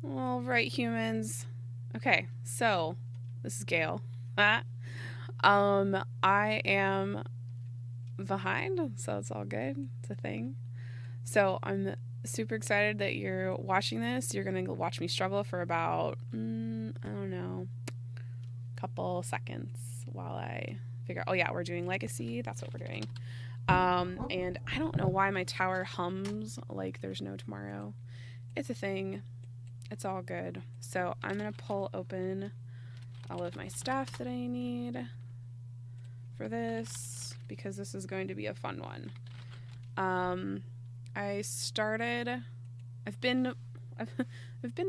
All right, humans. Okay, so this is Gail. I am behind, so it's all good. It's a thing. So I'm super excited that you're watching this. You're gonna watch me struggle for about I don't know, a couple seconds while I figure. Oh yeah, we're doing legacy. That's what we're doing. And I don't know why my tower hums like there's no tomorrow. It's a thing. It's all good. So I'm gonna pull open all of my stuff that I need for this because this is going to be a fun one. I've been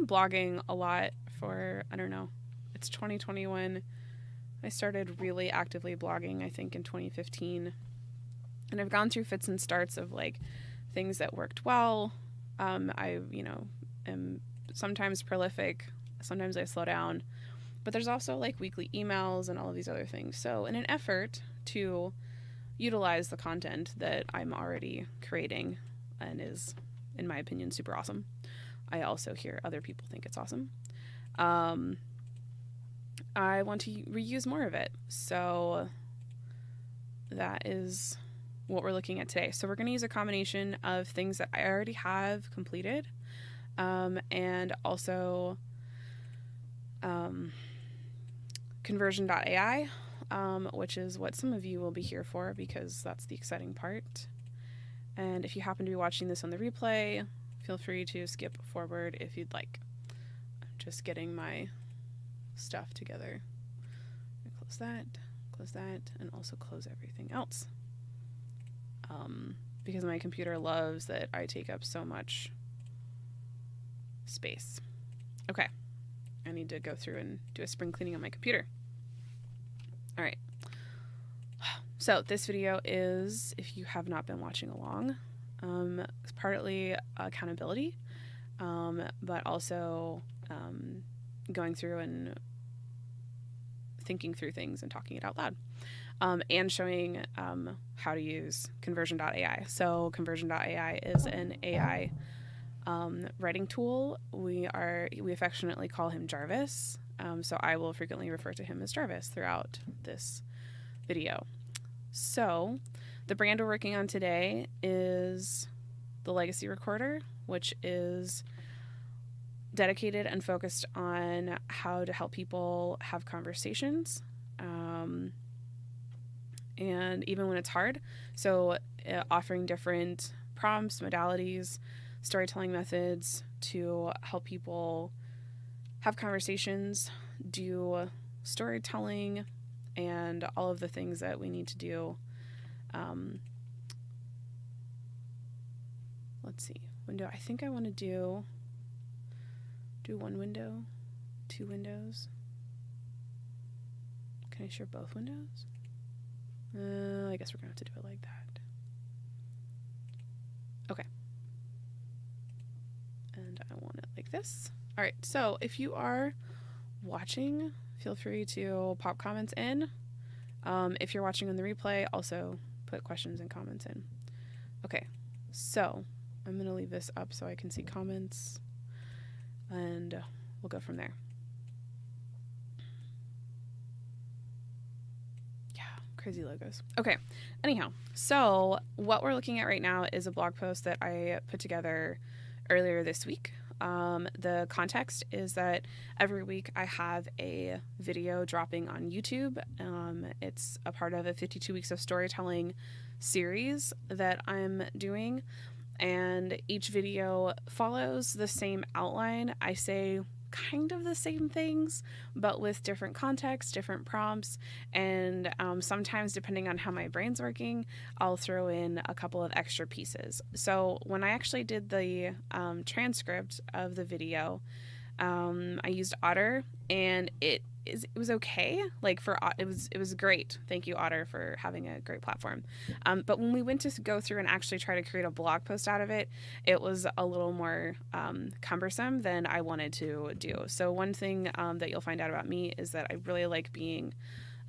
blogging a lot for, I don't know, it's 2021. I started really actively blogging, I think, in 2015. And I've gone through fits and starts of like things that worked well. I, am sometimes prolific, sometimes I slow down. But there's also like weekly emails and all of these other things. So in an effort to utilize the content that I'm already creating and is, in my opinion, super awesome, I also hear other people think it's awesome. I want to reuse more of it. So that is what we're looking at today. So we're going to use a combination of things that I already have completed and also Conversion.ai, which is what some of you will be here for because that's the exciting part. And if you happen to be watching this on the replay, feel free to skip forward if you'd like. I'm just getting my stuff together. Close that, and also close everything else. Because my computer loves that I take up so much space. Okay. I need to go through and do a spring cleaning on my computer. All right. So this video is, if you have not been watching along, it's partly accountability, but also going through and thinking through things and talking it out loud, and showing how to use Conversion.ai. So Conversion.ai is an AI writing tool. We affectionately call him Jarvis. So I will frequently refer to him as Jarvis throughout this video. So the brand we're working on today is the Legacy Recorder, which is dedicated and focused on how to help people have conversations, and even when it's hard. So offering different prompts, modalities, storytelling methods to help people have conversations, do storytelling, and all of the things that we need to do. Let's see, window. I think I want to do one window, 2 windows. Can I share both windows? I guess we're gonna have to do it like that. Okay. And I want it like this. All right, so if you are watching, feel free to pop comments in. If you're watching on the replay, also put questions and comments in. Okay, so I'm gonna leave this up so I can see comments, and we'll go from there. Yeah, crazy logos. Okay, anyhow, so what we're looking at right now is a blog post that I put together earlier this week. The context is that every week I have a video dropping on YouTube. It's a part of a 52 Weeks of Storytelling series that I'm doing, and each video follows the same outline. I say kind of the same things, but with different context, different prompts, and sometimes, depending on how my brain's working, I'll throw in a couple of extra pieces. So when I actually did the transcript of the video, I used Otter, and it was okay. Like it was great. Thank you, Otter, for having a great platform. But when we went to go through and actually try to create a blog post out of it, it was a little more cumbersome than I wanted to do. So one thing that you'll find out about me is that I really like being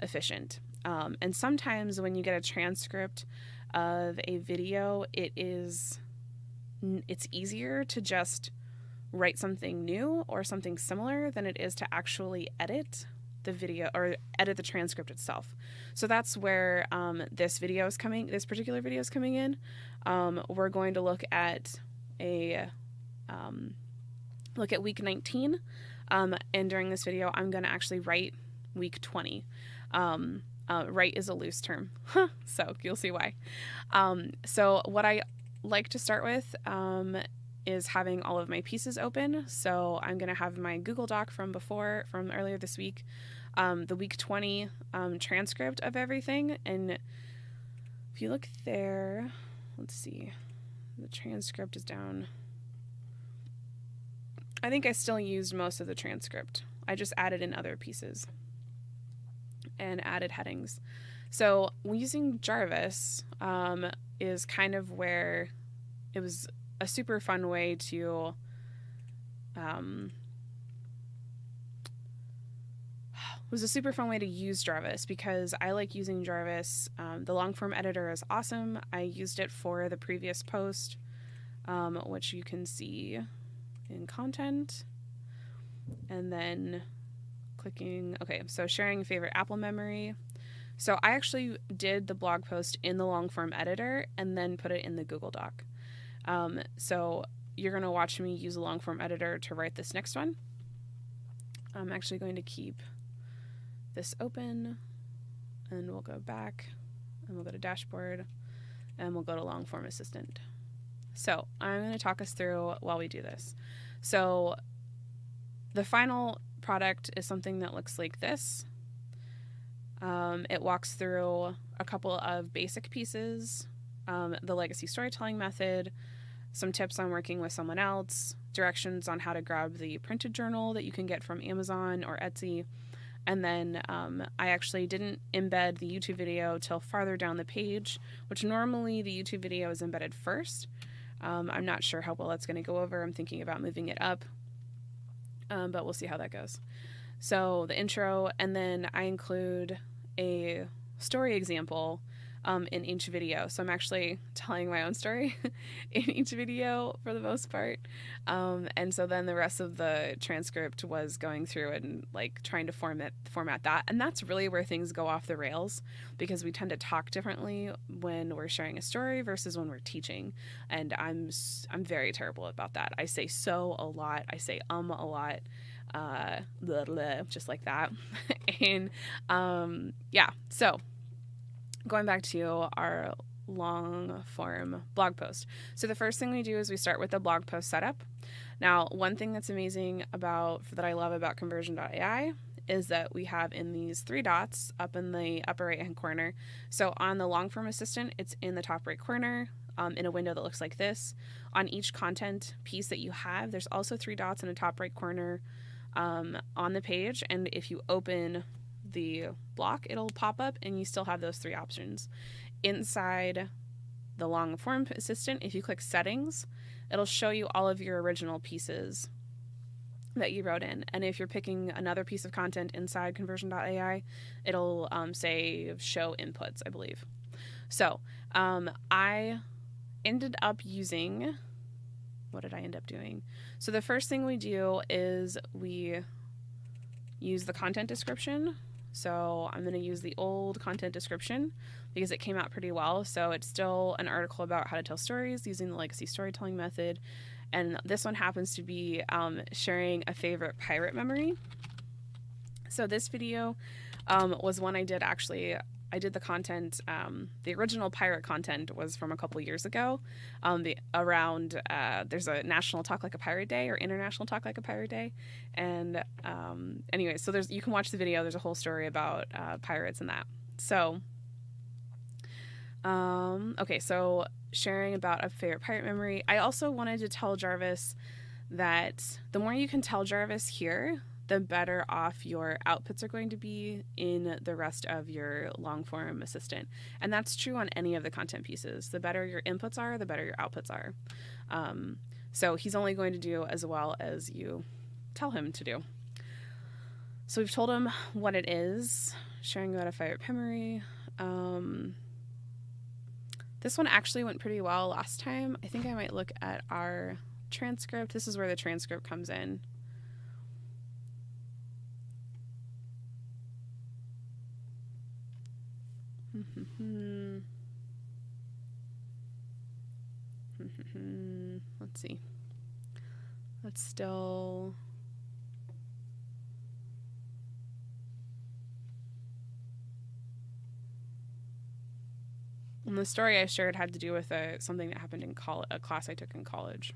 efficient. And sometimes when you get a transcript of a video, it's easier to just write something new or something similar than it is to actually edit the video or edit the transcript itself. So that's where this particular video is coming in. We're going to look at week 19, and during this video I'm going to actually write week 20. Write is a loose term, so you'll see why. So what I like to start with is having all of my pieces open. So I'm going to have my Google Doc from earlier this week, the week 20 transcript of everything. And if you look there, let's see, the transcript is down. I think I still used most of the transcript. I just added in other pieces and added headings. So using Jarvis is kind of where it was a super fun way to use Jarvis, because I like using Jarvis. The long form editor is awesome. I used it for the previous post, which you can see in content, and then clicking, okay, so sharing favorite Apple memory. So I actually did the blog post in the long form editor and then put it in the Google Doc. So you're going to watch me use the long form editor to write this next one. I'm actually going to keep this open, and we'll go back and we'll go to dashboard and we'll go to long form assistant. So I'm going to talk us through while we do this. So the final product is something that looks like this. It walks through a couple of basic pieces, the legacy storytelling method, some tips on working with someone else, directions on how to grab the printed journal that you can get from Amazon or Etsy. And then I actually didn't embed the YouTube video till farther down the page, which normally the YouTube video is embedded first. I'm not sure how well that's going to go over. I'm thinking about moving it up, but we'll see how that goes. So the intro, and then I include a story example in each video. So I'm actually telling my own story in each video for the most part. And so then the rest of the transcript was going through and like trying to format that. And that's really where things go off the rails, because we tend to talk differently when we're sharing a story versus when we're teaching. And I'm very terrible about that. I say so a lot. I say a lot. Blah, blah, just like that. And yeah, so going back to our long form blog post. So the first thing we do is we start with the blog post setup. Now, one thing that's amazing that I love about Conversion.ai is that we have in these 3 dots up in the upper right hand corner. So on the long form assistant, it's in the top right corner in a window that looks like this. On each content piece that you have, there's also 3 dots in the top right corner on the page. And if you open the block, it'll pop up and you still have those 3 options. Inside the long form assistant, if you click settings, it'll show you all of your original pieces that you wrote in. And if you're picking another piece of content inside Conversion.ai, it'll say show inputs, I believe. So I ended up using, what did I end up doing? So the first thing we do is we use the content description. So I'm going to use the old content description because it came out pretty well. So it's still an article about how to tell stories using the legacy storytelling method. And this one happens to be sharing a favorite pirate memory. So this video was one I did actually. I did the content, the original pirate content was from a couple years ago, there's a National Talk Like a Pirate Day or International Talk Like a Pirate Day. And anyway, so you can watch the video. There's a whole story about pirates and that. So, okay, so sharing about a favorite pirate memory. I also wanted to tell Jarvis that the more you can tell Jarvis here, the better off your outputs are going to be in the rest of your long form assistant. And that's true on any of the content pieces. The better your inputs are, the better your outputs are. So he's only going to do as well as you tell him to do. So we've told him what it is, sharing about a favorite memory. This one actually went pretty well last time. I think I might look at our transcript. This is where the transcript comes in. Let's see. Let's still... And the story I shared had to do with something that happened in a class I took in college,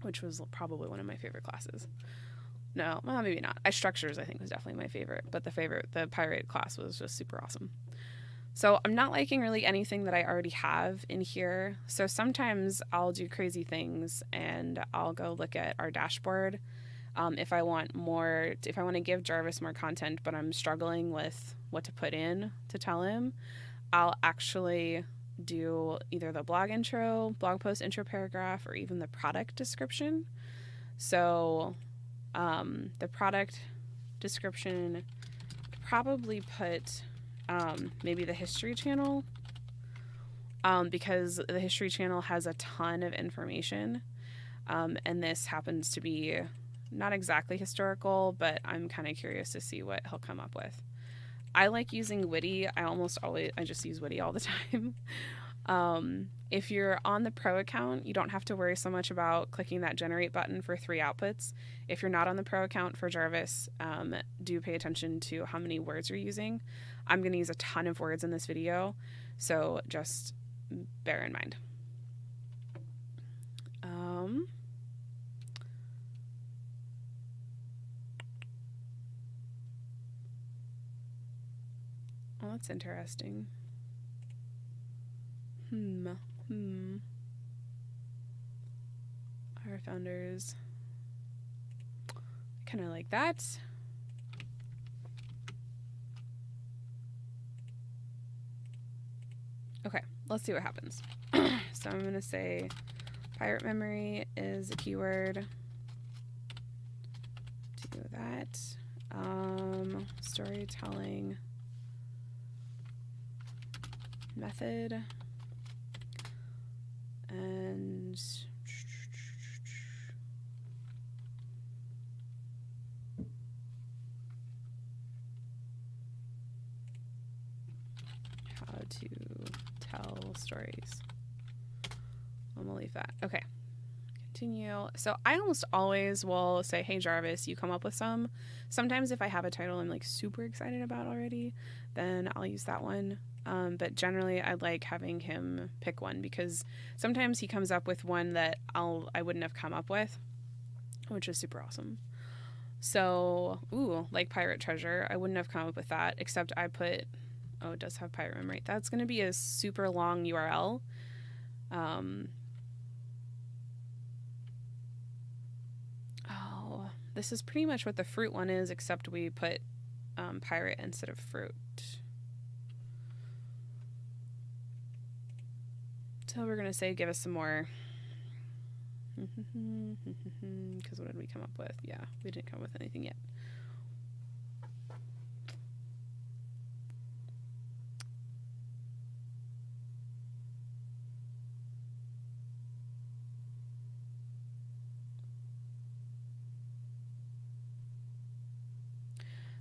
which was probably one of my favorite classes. No, well, maybe not. Structures, I think, was definitely my favorite, but the pirate class was just super awesome. So I'm not liking really anything that I already have in here. So sometimes I'll do crazy things and I'll go look at our dashboard. If I want to give Jarvis more content, but I'm struggling with what to put in to tell him, I'll actually do either the blog post intro paragraph, or even the product description. So the product description, probably put maybe the history channel, because the history channel has a ton of information, and this happens to be not exactly historical, but I'm kind of curious to see what he'll come up with. I like using Witty. I just use Witty all the time. If you're on the pro account, you don't have to worry so much about clicking that generate button for 3 outputs. If you're not on the pro account for Jarvis, do pay attention to how many words you're using. I'm going to use a ton of words in this video, so just bear in mind. Well, that's interesting. Our founders. Kind of like that. Okay, let's see what happens. So I'm going to say pirate memory is a keyword. Do that. Storytelling method. And how to tell stories. I'm gonna leave that. Okay. Continue. So I almost always will say, hey Jarvis, you come up with some. Sometimes if I have a title I'm like super excited about already, then I'll use that one. But generally I like having him pick one, because sometimes he comes up with one that I wouldn't have come up with, which is super awesome. So, like pirate treasure, I wouldn't have come up with that, except I put, it does have pirate memory. That's going to be a super long URL. This is pretty much what the fruit one is, except we put pirate instead of fruit. So we're going to say give us some more. Because what did we come up with? Yeah, we didn't come up with anything yet.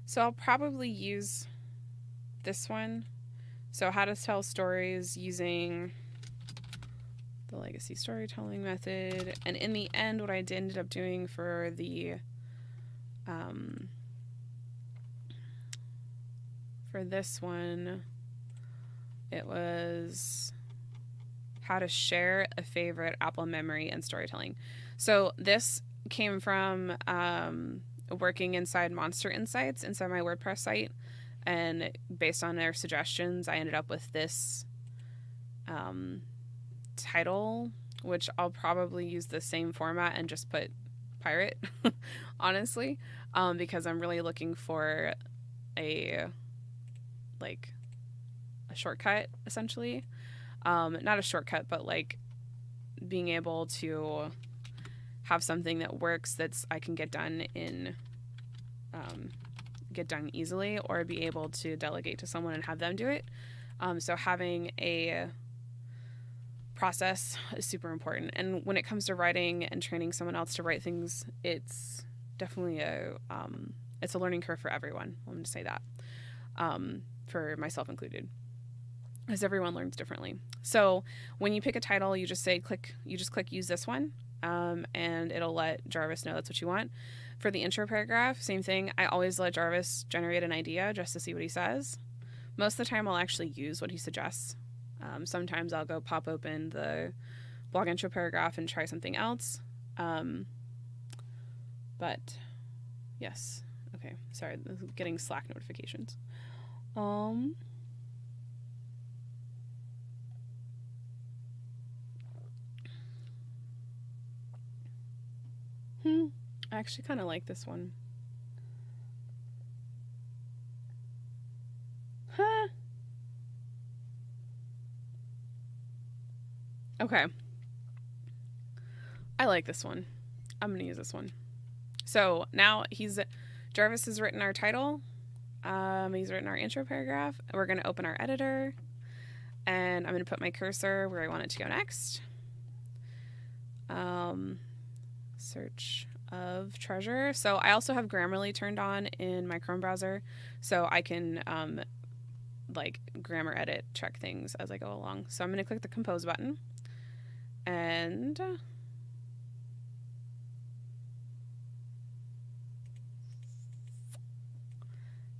So I'll probably use this one. So how to tell stories using the legacy storytelling method. And in the end, what I ended up doing for the for this one, it was how to share a favorite Apple memory and storytelling. So this came from working inside Monster Insights inside my WordPress site, and based on their suggestions I ended up with this title, which I'll probably use the same format and just put pirate honestly, because I'm really looking for a shortcut, essentially. Not a shortcut, but like being able to have something that works I can get done easily, or be able to delegate to someone and have them do it. So having a process is super important. And when it comes to writing and training someone else to write things, it's definitely it's a learning curve for everyone. I'm going to say that, for myself included, because everyone learns differently. So when you pick a title, you just click use this one, and it'll let Jarvis know that's what you want. For the intro paragraph, same thing. I always let Jarvis generate an idea just to see what he says. Most of the time I'll actually use what he suggests. Sometimes I'll go pop open the blog intro paragraph and try something else. But yes. Okay, sorry, getting Slack notifications. I actually kind of like this one. Okay. I like this one. I'm going to use this one. So now Jarvis has written our title. He's written our intro paragraph. We're going to open our editor, and I'm going to put my cursor where I want it to go next. Search of treasure. So I also have Grammarly turned on in my Chrome browser, so I can grammar edit, check things as I go along. So I'm going to click the compose button, and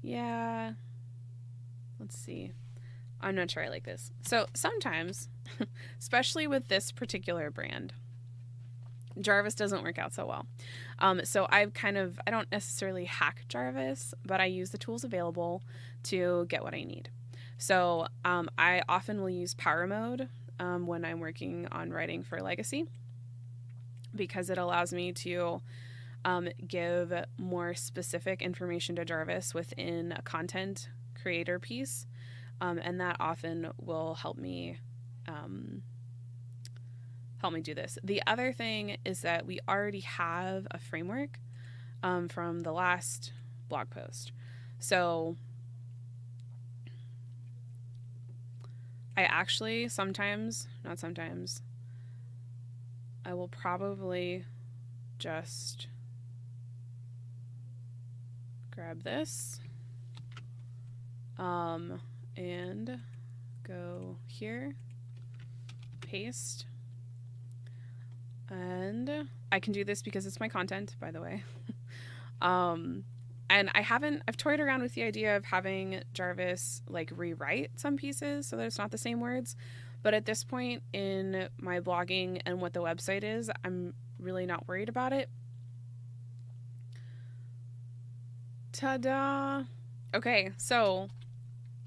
yeah, let's see. I'm not sure I like this. So sometimes, especially with this particular brand, Jarvis doesn't work out so well. So I don't necessarily hack Jarvis, but I use the tools available to get what I need. So I often will use power mode when I'm working on writing for legacy, because it allows me to give more specific information to Jarvis within a content creator piece, and that often will help me do this. The other thing is that we already have a framework from the last blog post. So I actually I will probably just grab this and go here, paste, and I can do this because it's my content, by the way. And I've toyed around with the idea of having Jarvis rewrite some pieces so that it's not the same words. But at this point in my blogging and what the website is, I'm really not worried about it. Ta-da! Okay, so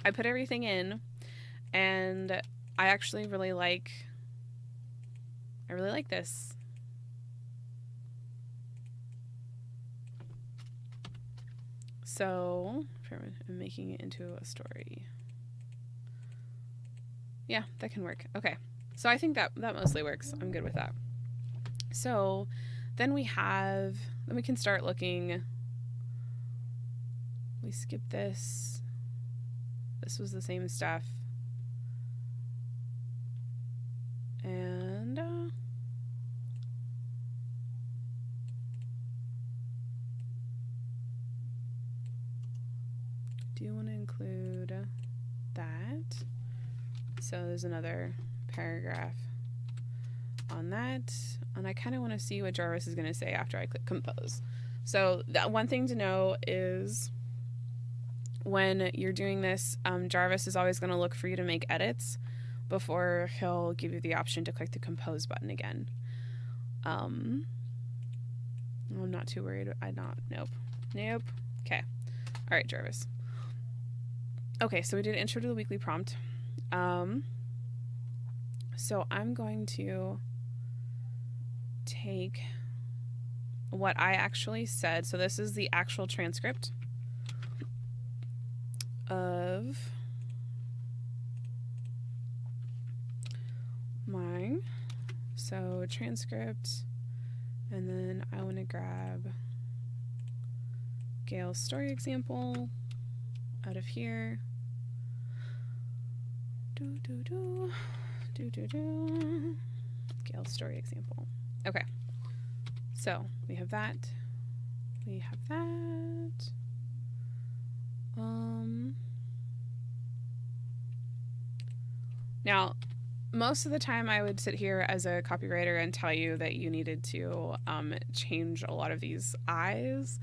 I put everything in, and I actually really like this. So I'm making it into a story. Yeah, that can work. Okay, so I think that mostly works. I'm good with that. So then we can start looking. We skip this. This was the same stuff. And do you want to include that? So there's another paragraph on that. And I kind of want to see what Jarvis is going to say after I click compose. So that one thing to know is when you're doing this, Jarvis is always going to look for you to make edits before he'll give you the option to click the compose button again. I'm not too worried. Nope. Okay. All right, Jarvis. Okay, so we did intro to the weekly prompt. So I'm going to take what I actually said. So this is the actual transcript of mine. So transcript, and then I want to grab Gail's story example out of here. Gail story example. Okay. So we have that. We have that. Now, most of the time I would sit here as a copywriter and tell you that you needed to change a lot of these I's,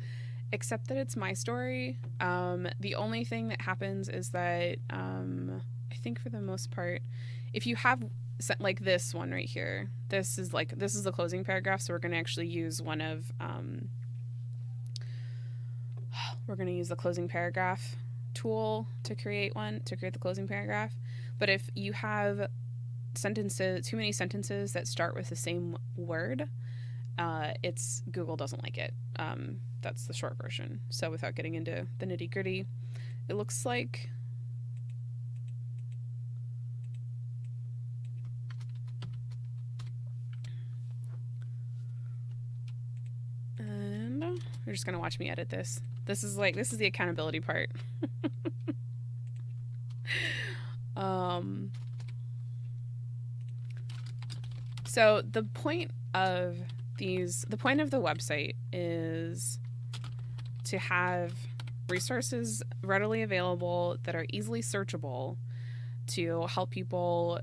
except that it's my story. The only thing that happens is that I think for the most part, if you have like this one right here, this is the closing paragraph, so we're going to actually use one of we're going to use the closing paragraph tool to create the closing paragraph. But if you have too many sentences that start with the same word, Google doesn't like it. That's the short version. So without getting into the nitty-gritty, it looks like you're just gonna watch me edit this. This is the accountability part. So the point of the website is to have resources readily available that are easily searchable to help people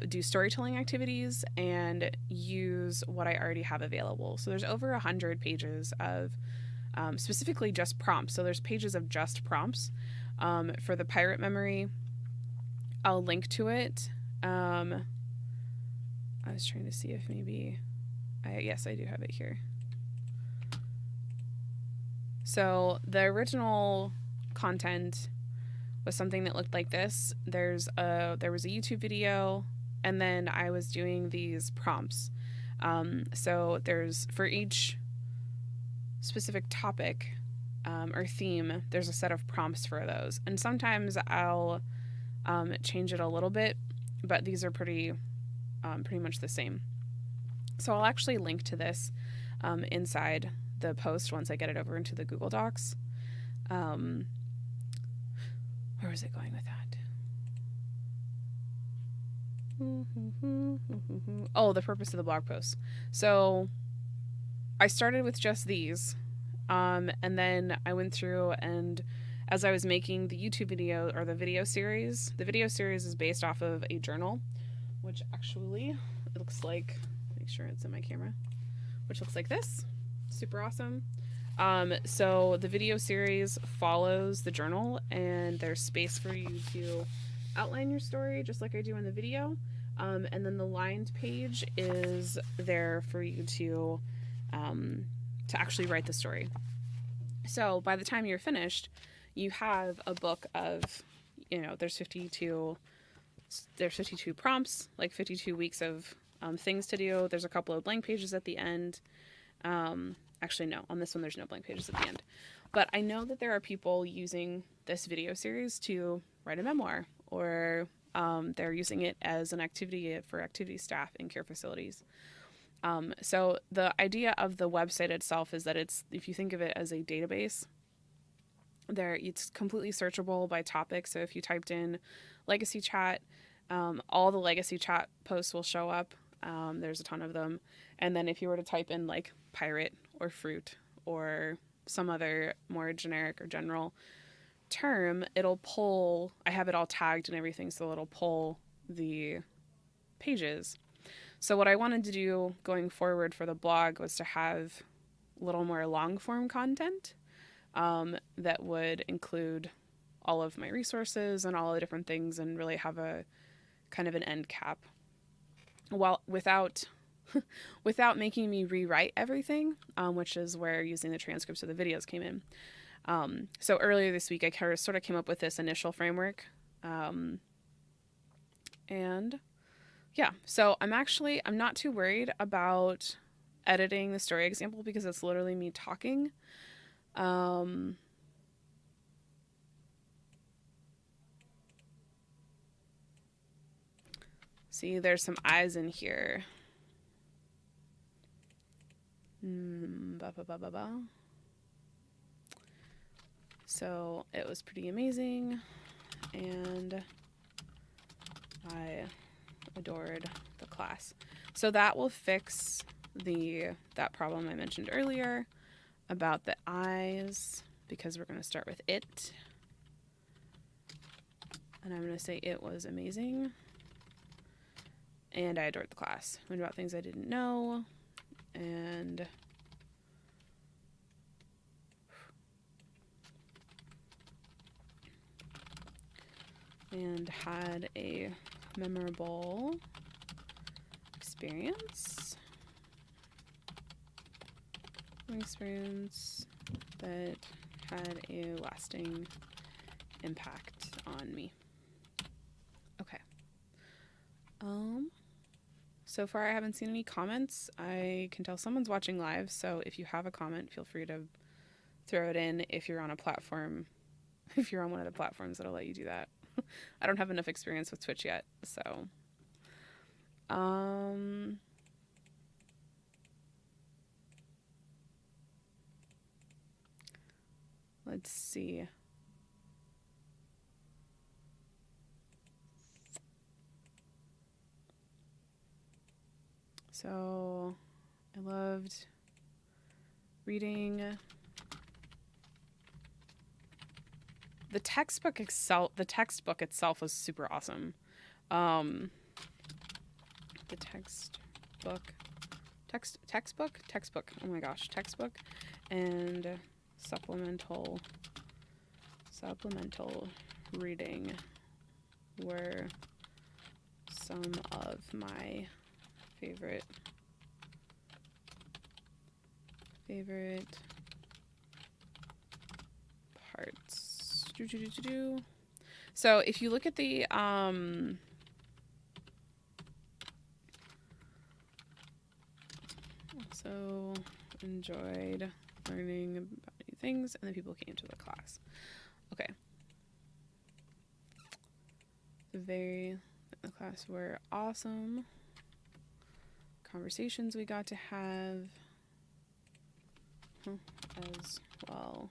do storytelling activities and use what I already have available. So there's over 100 pages of specifically just prompts. So there's pages of just prompts. For the pirate memory, I'll link to it. I was trying to see if maybe yes, I do have it here. So the original content was something that looked like this. There was a YouTube video, and then I was doing these prompts. So there's, for each specific topic or theme, there's a set of prompts for those. And sometimes I'll change it a little bit, but these are pretty much the same. So I'll actually link to this inside the post once I get it over into the Google Docs. Where was it going with that? Oh, the purpose of the blog post. So I started with just these, and then I went through, and as I was making the YouTube video, or the video series is based off of a journal, which actually it looks like, make sure it's in my camera, which looks like this. Super awesome. So the video series follows the journal, and there's space for you to outline your story just like I do in the video. And then the lined page is there for you to actually write the story. So by the time you're finished, you have a book of, there's 52 prompts, like 52 weeks of things to do. There's a couple of blank pages at the end. Actually, no, on this one there's no blank pages at the end. But I know that there are people using this video series to write a memoir, or they're using it as an activity for activity staff in care facilities. So the idea of the website itself is that if you think of it as a database, it's completely searchable by topic. So if you typed in legacy chat, all the legacy chat posts will show up. There's a ton of them. And then if you were to type in like pirate or fruit or some other more generic or general term, it'll pull, I have it all tagged and everything, so it'll pull the pages. So what I wanted to do going forward for the blog was to have a little more long form content that would include all of my resources and all the different things, and really have a kind of an end cap, while without making me rewrite everything, which is where using the transcripts of the videos came in. So earlier this week, I sort of came up with this initial framework. And yeah, so I'm not too worried about editing the story example because it's literally me talking. See, there's some eyes in here. So it was pretty amazing, and I adored the class. So that will fix that problem I mentioned earlier about the eyes, because we're going to start with it. And I'm going to say it was amazing. And I adored the class. Learned about things I didn't know. And had a memorable experience. An experience that had a lasting impact on me. Okay. So far I haven't seen any comments. I can tell someone's watching live, so if you have a comment, feel free to throw it in if you're on a platform. If you're on one of the platforms that'll let you do that. I don't have enough experience with Twitch yet, so let's see. So I loved reading the textbook itself. The textbook itself was super awesome. The textbook. Oh my gosh, textbook and supplemental reading were some of my favorite parts. So if you look at the also enjoyed learning about new things, and then people came to the class. Okay. The class were awesome. Conversations we got to have, as well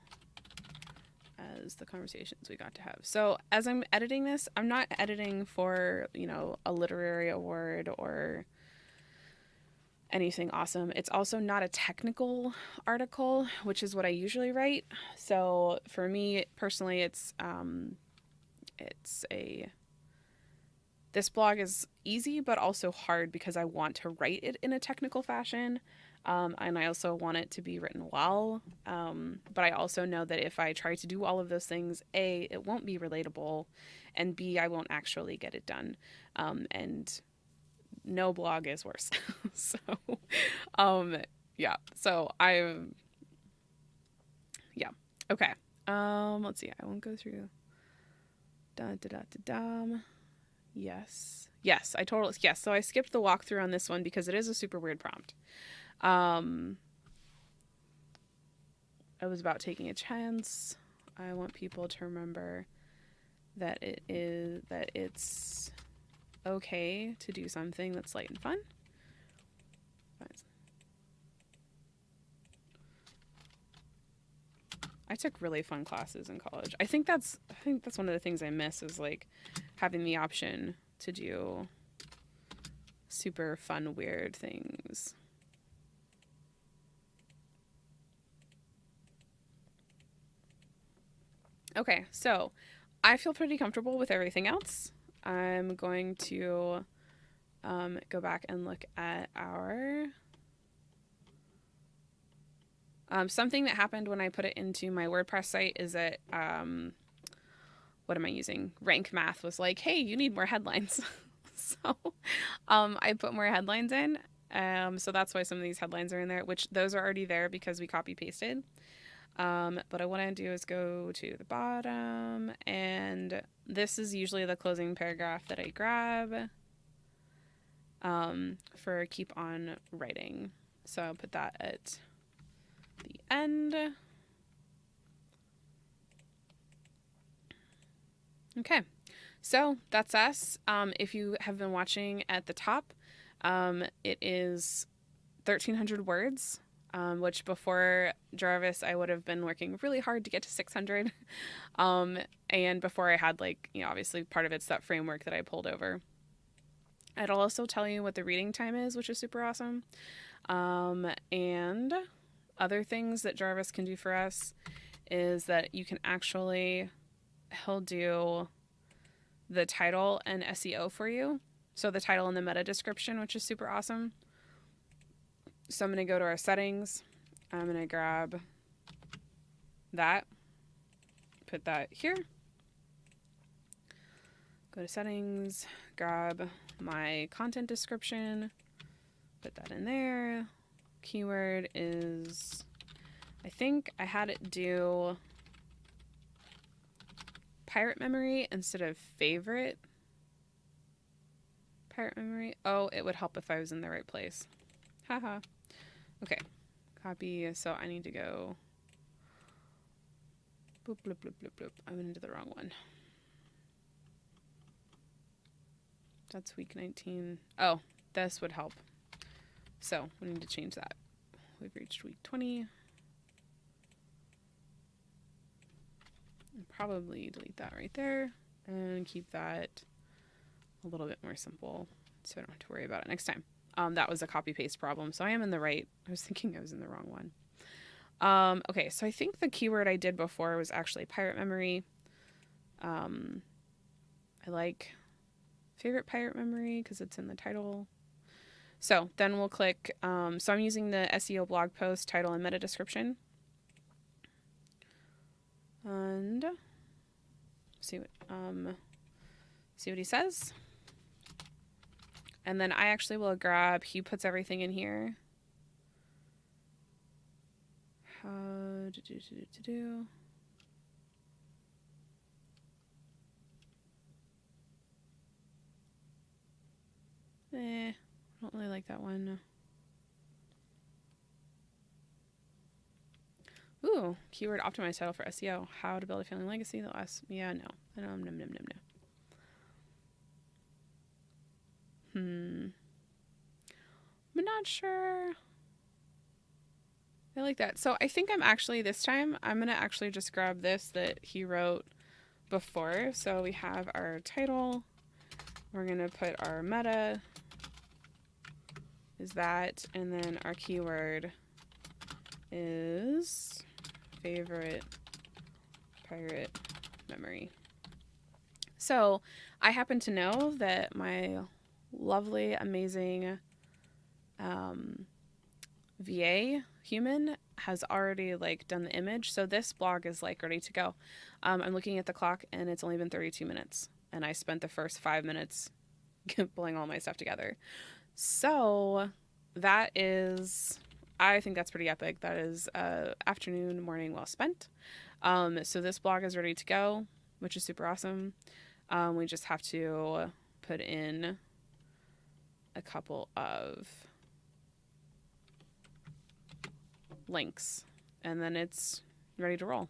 as the conversations we got to have. So as I'm editing this, I'm not editing for, a literary award or anything awesome. It's also not a technical article, which is what I usually write. So for me personally, this blog is easy, but also hard because I want to write it in a technical fashion. And I also want it to be written well. But I also know that if I try to do all of those things, A, it won't be relatable, and B, I won't actually get it done. And no blog is worse. So, yeah. So Okay. Let's see. I won't go through. Yes. So I skipped the walkthrough on this one because it is a super weird prompt. It was about taking a chance. I want people to remember that it's okay to do something that's light and fun. I took really fun classes in college. I think that's one of the things I miss is like having the option to do super fun, weird things. Okay, so I feel pretty comfortable with everything else. I'm going to go back and look at our something that happened when I put it into my WordPress site is that what am I using? Rank Math was like, hey, you need more headlines. So I put more headlines in. So that's why some of these headlines are in there, which those are already there because we copy pasted. But what I want to do is go to the bottom, and this is usually the closing paragraph that I grab for keep on writing. So I'll put that at the end. Okay, so that's us. If you have been watching at the top, it is 1,300 words, which before Jarvis, I would have been working really hard to get to 600. And before I had obviously part of it's that framework that I pulled over. It'll also tell you what the reading time is, which is super awesome. And other things that Jarvis can do for us is that you can actually, he'll do the title and SEO for you. So the title and the meta description, which is super awesome. So I'm going to go to our settings. I'm going to grab that, put that here. Go to settings, grab my content description, put that in there. Keyword is, I think I had it do pirate memory instead of favorite. Pirate memory. Oh, it would help if I was in the right place. Haha. Okay. Copy. So I need to go. Boop, bloop, bloop, bloop, bloop. I went into the wrong one. That's week 19. Oh, this would help. So we need to change that. We've reached week 20. And probably delete that right there and keep that a little bit more simple so I don't have to worry about it next time. That was a copy paste problem. So I am in the right. I was thinking I was in the wrong one. Okay, so I think the keyword I did before was actually pirate memory. I like favorite pirate memory because it's in the title. So then we'll click. So I'm using the SEO blog post title and meta description. And see what he says. And then I actually will grab, he puts everything in here. How to do. I don't really like that one. Ooh, keyword optimized title for SEO. How to build a failing legacy. The last, yeah, no. No. I'm not sure. I like that. So I think I'm actually, this time, I'm going to actually just grab this that he wrote before. So we have our title. We're going to put our meta is that. And then our keyword is favorite pirate memory. So I happen to know that my lovely, amazing VA human has already like done the image. So this blog is like ready to go. I'm looking at the clock and it's only been 32 minutes and I spent the first 5 minutes pulling all my stuff together. So that is, I think that's pretty epic. That is afternoon, morning well spent. So this blog is ready to go, which is super awesome. We just have to put in a couple of links and then it's ready to roll.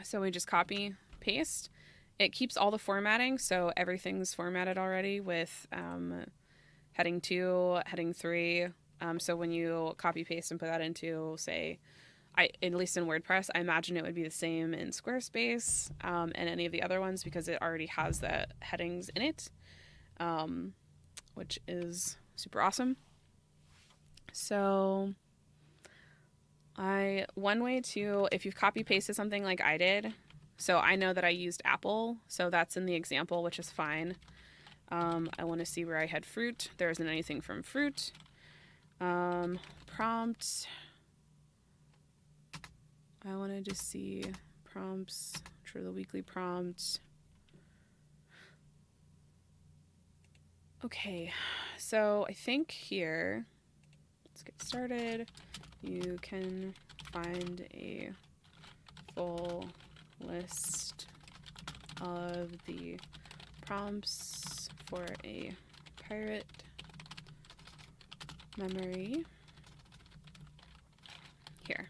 So we just copy, paste. It keeps all the formatting, so everything's formatted already with heading 2, heading 3. So when you copy paste and put that into, say, at least in WordPress, I imagine it would be the same in Squarespace and any of the other ones because it already has the headings in it, which is super awesome. So one way to, if you've copy pasted something like I did, so I know that I used apple, so that's in the example, which is fine. I want to see where I had fruit. There isn't anything from fruit. Prompt. I want to just see prompts for the weekly prompt. Okay, so I think here, let's get started. You can find a full list of the prompts for a pirate memory here.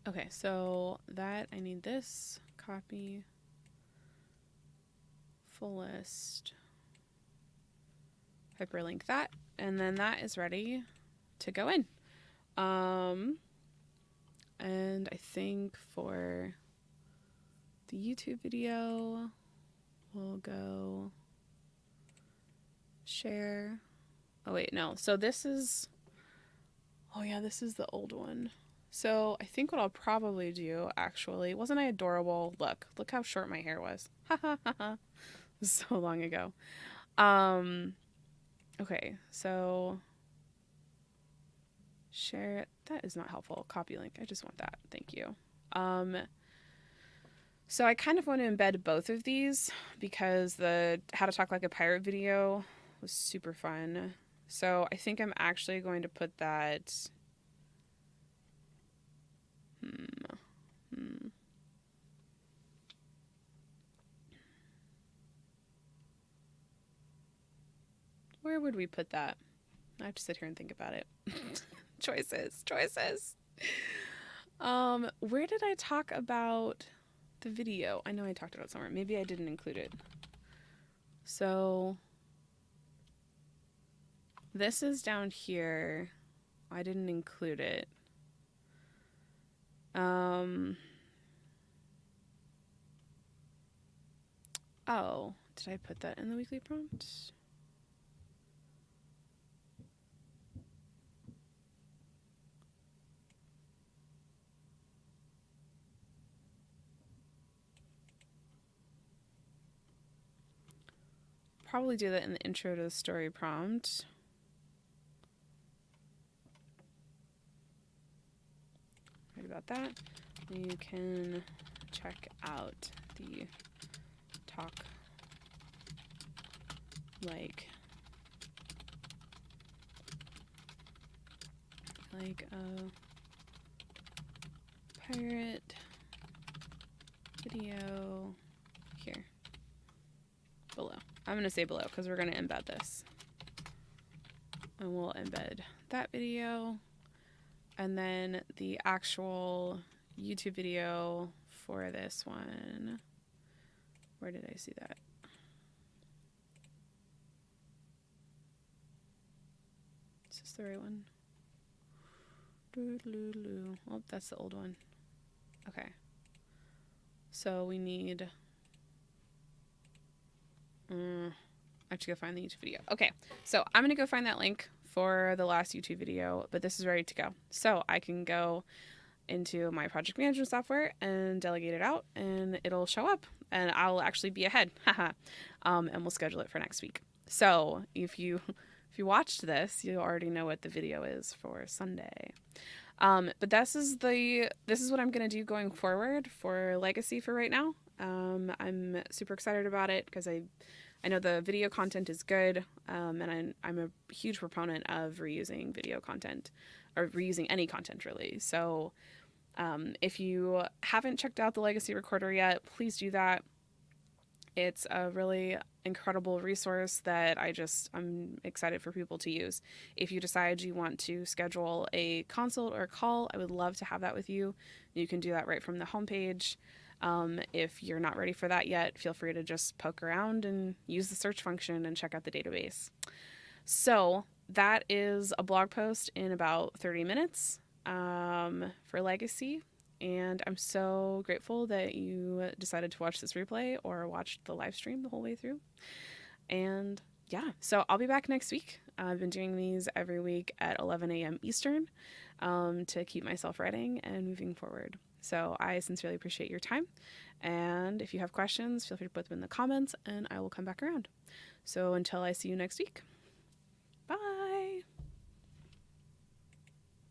Okay, so that I need this copy full list hyperlink that, and then that is ready to go in. And I think for the YouTube video, we'll go share. Oh wait, no. So this is, oh yeah, this is the old one. So I think what I'll probably do, actually, wasn't I adorable? Look how short my hair was. Ha ha ha ha. So long ago. Okay, so share it. That is not helpful. Copy link. I just want that. Thank you. So I kind of want to embed both of these because the How to Talk Like a Pirate video was super fun. So I think I'm actually going to put that. Where would we put that? I have to sit here and think about it. Choices. Where did I talk about the video? I know I talked about it somewhere. Maybe I didn't include it. So this is down here. I didn't include it. Oh, did I put that in the weekly prompt? Probably do that in the intro to the story prompt. Right about that. You can check out the Talk Like a Pirate video here below. I'm going to say below because we're going to embed this. And we'll embed that video. And then the actual YouTube video for this one. Where did I see that? Is this the right one? Oh, that's the old one. Okay. So we need... I have to go find the YouTube video. Okay, so I'm going to go find that link for the last YouTube video, but this is ready to go. So I can go into my project management software and delegate it out, and it'll show up, and I'll actually be ahead. And we'll schedule it for next week. So if you watched this, you already know what the video is for Sunday. But this is what I'm going to do going forward for Legacy for right now. I'm super excited about it because I know the video content is good, and I'm a huge proponent of reusing video content, or reusing any content really. So if you haven't checked out the Legacy Recorder yet, please do that. It's a really incredible resource that I'm excited for people to use. If you decide you want to schedule a consult or a call, I would love to have that with you. You can do that right from the homepage. If you're not ready for that yet, feel free to just poke around and use the search function and check out the database. So that is a blog post in about 30 minutes for Legacy. And I'm so grateful that you decided to watch this replay or watch the live stream the whole way through. And yeah, so I'll be back next week. I've been doing these every week at 11 a.m. Eastern to keep myself writing and moving forward. So I sincerely appreciate your time. And if you have questions, feel free to put them in the comments and I will come back around. So until I see you next week, bye.